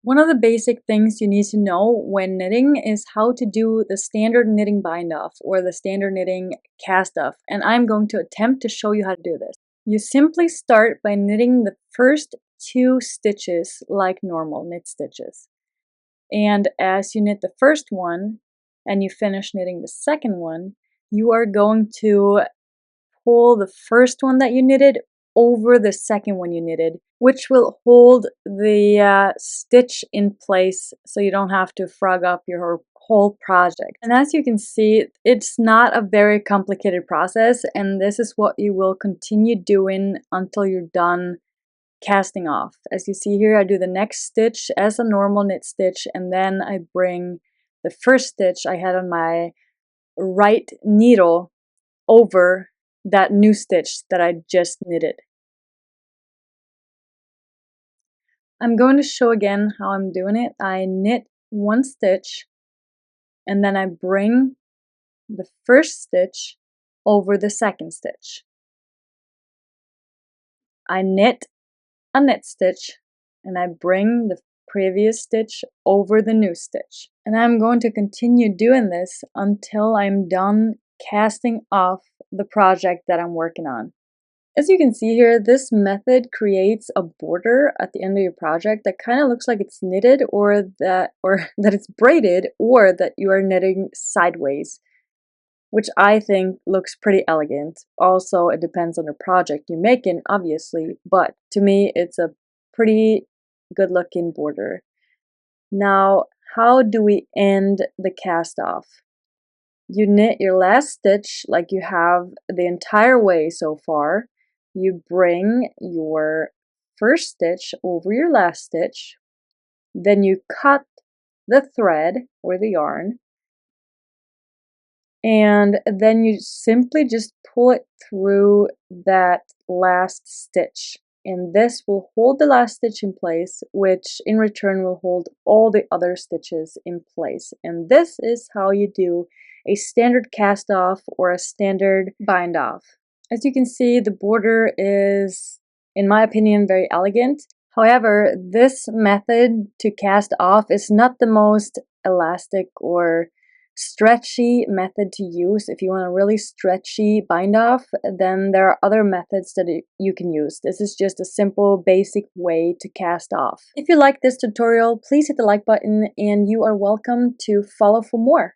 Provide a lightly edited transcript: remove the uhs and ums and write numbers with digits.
One of the basic things you need to know when knitting is how to do the standard knitting bind off or the standard knitting cast off, and I'm going to attempt to show you how to do this. You simply start by knitting the first 2 stitches like normal knit stitches. And as you knit the first one and you finish knitting the second one, you are going to pull the first one that you knitted over the second one you knitted, which will hold the stitch in place so you don't have to frog up your whole project. And as you can see, it's not a very complicated process, and this is what you will continue doing until you're done casting off. As you see here, I do the next stitch as a normal knit stitch, and then I bring the first stitch I had on my right needle over that new stitch that I just knitted. I'm going to show again how I'm doing it. I knit 1 stitch and then I bring the first stitch over the second stitch. I knit a knit stitch and I bring the previous stitch over the new stitch. And I'm going to continue doing this until I'm done casting off the project that I'm working on. As you can see here, this method creates a border at the end of your project that kind of looks like it's knitted or that it's braided or that you are knitting sideways, which I think looks pretty elegant. Also, it depends on the project you're making, obviously, but to me, it's a pretty good looking border. Now, how do we end the cast off? You knit your last stitch like you have the entire way so far. You bring your first stitch over your last stitch, then you cut the thread or the yarn, and then you simply just pull it through that last stitch. And this will hold the last stitch in place, which in return will hold all the other stitches in place. And this is how you do a standard cast off or a standard bind off. As you can see, the border is, in my opinion, very elegant. However, this method to cast off is not the most elastic or stretchy method to use. If you want a really stretchy bind off, then there are other methods that you can use. This is just a simple basic way to cast off. If you like this tutorial, please hit the like button and you are welcome to follow for more.